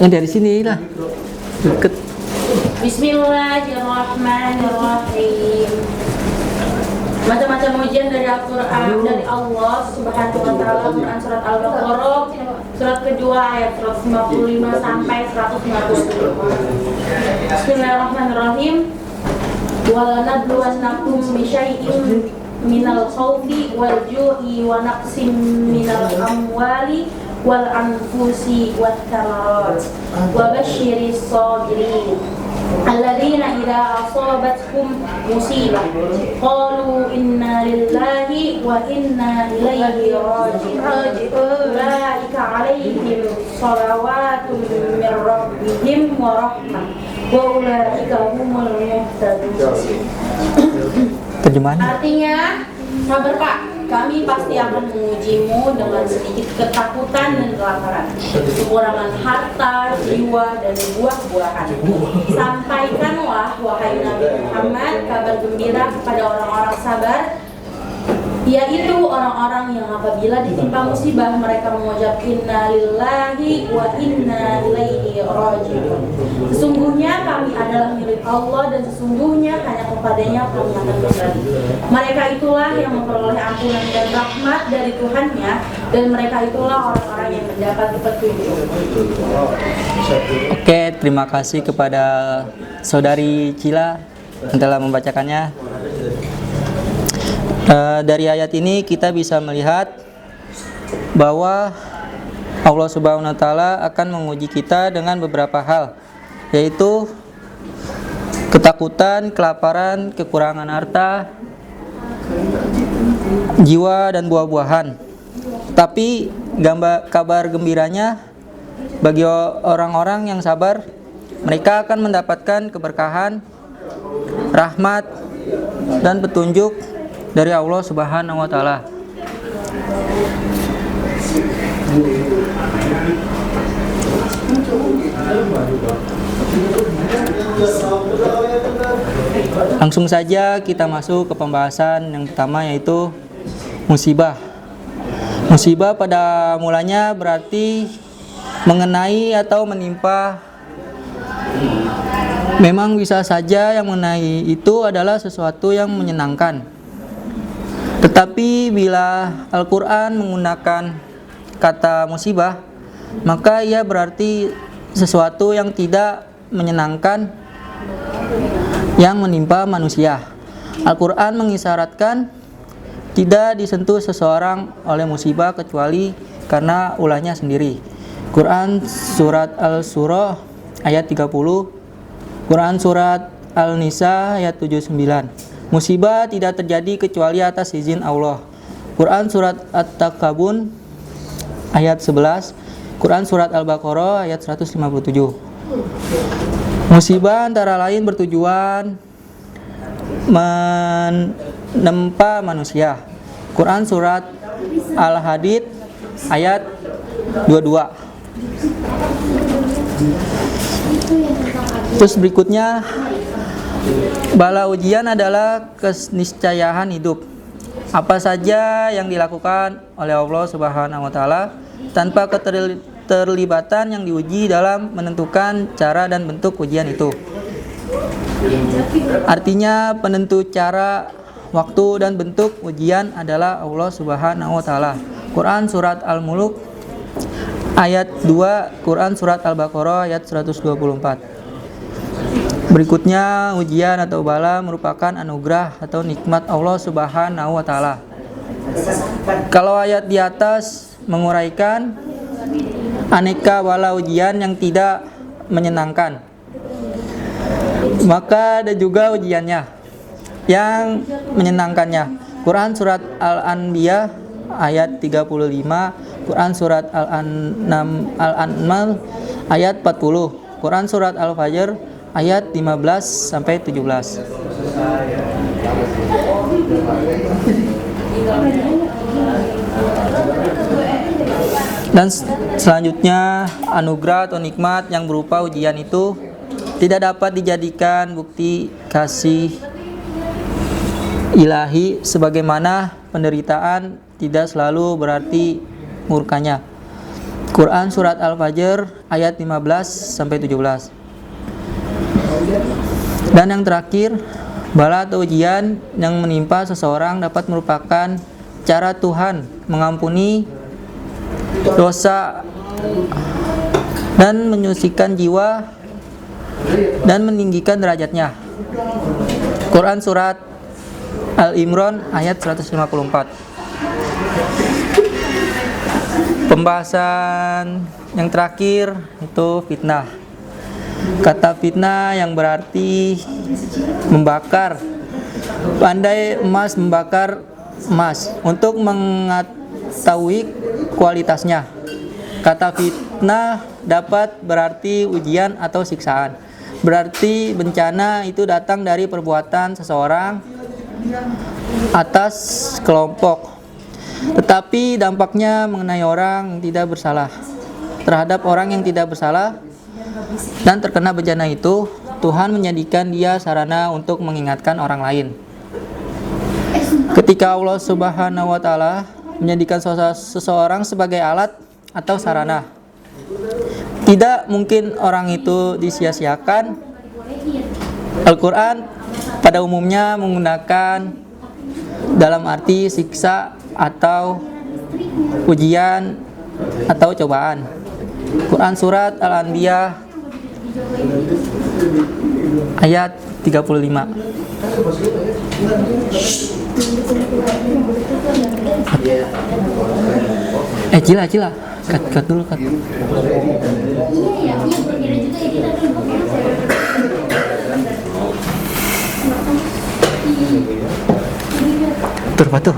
Dari sini lah. Deket. Bismillahirrahmanirrahim. Macam-macam ujian dari Al-Quran dari Allah Subhanahu wa Ta'ala. Quran surat Al-Baqarah surat kedua ayat 155 sampai 150. Bismillahirrahmanirrahim. Walanabluwannakum bisyai'in minal khawfi wal ju'i wa naqsim minal amwali wal anfusi wat thamarat wa basyiris sabirin alladzina idza asabatkum musibah qalu inna lillahi wa inna ilaihi raji'un ulaika 'alaihim shalawatun min rabbihim wa rahmah wa ulaika humul muhtadun. Terjemahan. Artinya, sabar Pak, kami pasti akan mengujimu dengan sedikit ketakutan dan kelaparan, kekurangan harta, jiwa, dan buah-buahan. Sampaikanlah, wahai Nabi Muhammad, kabar gembira kepada orang-orang sabar, yaitu orang-orang yang apabila ditimpa musibah mereka mengucap inna lillahi wa inna ilaihi raji'un. Sesungguhnya kami adalah milik Allah dan sesungguhnya hanya kepadanya kami akan kembali. Mereka itulah yang memperoleh ampunan dan rahmat dari Tuhannya dan mereka itulah orang-orang yang mendapat petunjuk. Oke, terima kasih kepada Saudari Cila yang telah membacakannya. Dari ayat ini kita bisa melihat bahwa Allah Subhanahu wa Ta'ala akan menguji kita dengan beberapa hal, yaitu ketakutan, kelaparan, kekurangan harta, jiwa, dan buah-buahan. Tapi kabar gembiranya bagi orang-orang yang sabar, mereka akan mendapatkan keberkahan, rahmat, dan petunjuk dari Allah Subhanahu wa Ta'ala. Langsung saja kita masuk ke pembahasan yang pertama, yaitu musibah. Musibah pada mulanya berarti mengenai atau menimpa. Memang bisa saja yang mengenai itu adalah sesuatu yang menyenangkan. Tetapi bila Al-Quran menggunakan kata musibah, maka ia berarti sesuatu yang tidak menyenangkan yang menimpa manusia. Al-Quran mengisyaratkan tidak disentuh seseorang oleh musibah kecuali karena ulahnya sendiri. Quran surat Al-Surah ayat 30, Quran surat Al-Nisa ayat 79. Musibah tidak terjadi kecuali atas izin Allah. Quran surat At-Takabun ayat 11, Quran surat Al-Baqarah ayat 157. Musibah antara lain bertujuan menempa manusia. Quran surat Al-Hadid ayat 22. Terus berikutnya, bala ujian adalah keniscayaan hidup. Apa saja yang dilakukan oleh Allah Subhanahu wa Ta'ala tanpa keterlibatan yang diuji dalam menentukan cara dan bentuk ujian itu. Artinya penentu cara, waktu, dan bentuk ujian adalah Allah Subhanahu wa Ta'ala. Quran surat Al-Mulk ayat 2, Quran surat Al-Baqarah ayat 124. Berikutnya, ujian atau bala merupakan anugerah atau nikmat Allah Subhanahu wa Ta'ala. Kalau ayat di atas menguraikan aneka bala ujian yang tidak menyenangkan, maka ada juga ujiannya yang menyenangkannya. Quran surat Al-Anbiya ayat 35, Quran surat Al-An'am ayat 40, Quran surat Al-Fajr ayat 15 sampai 17. Dan selanjutnya, anugerah atau nikmat yang berupa ujian itu tidak dapat dijadikan bukti kasih ilahi, sebagaimana penderitaan tidak selalu berarti murkanya. Quran surat Al-Fajr ayat 15 sampai 17. Dan yang terakhir, bala atau ujian yang menimpa seseorang dapat merupakan cara Tuhan mengampuni dosa dan menyucikan jiwa dan meninggikan derajatnya. Quran surat Al-Imran ayat 154. Pembahasan yang terakhir itu fitnah. Kata fitnah yang berarti membakar. Pandai emas membakar emas untuk mengetahui kualitasnya. Kata fitnah dapat berarti ujian atau siksaan. Berarti bencana itu datang dari perbuatan seseorang atas kelompok, tetapi dampaknya mengenai orang yang tidak bersalah. Terhadap orang yang tidak bersalah dan terkena bencana itu, Tuhan menjadikan dia sarana untuk mengingatkan orang lain. Ketika Allah Subhanahu wa Ta'ala menjadikan seseorang sebagai alat atau sarana, tidak mungkin orang itu disia-siakan. Al-Quran pada umumnya menggunakan dalam arti siksa atau ujian atau cobaan. Quran surat Al-Anbiya ayat 35. Cila. Cut dulu. Batur.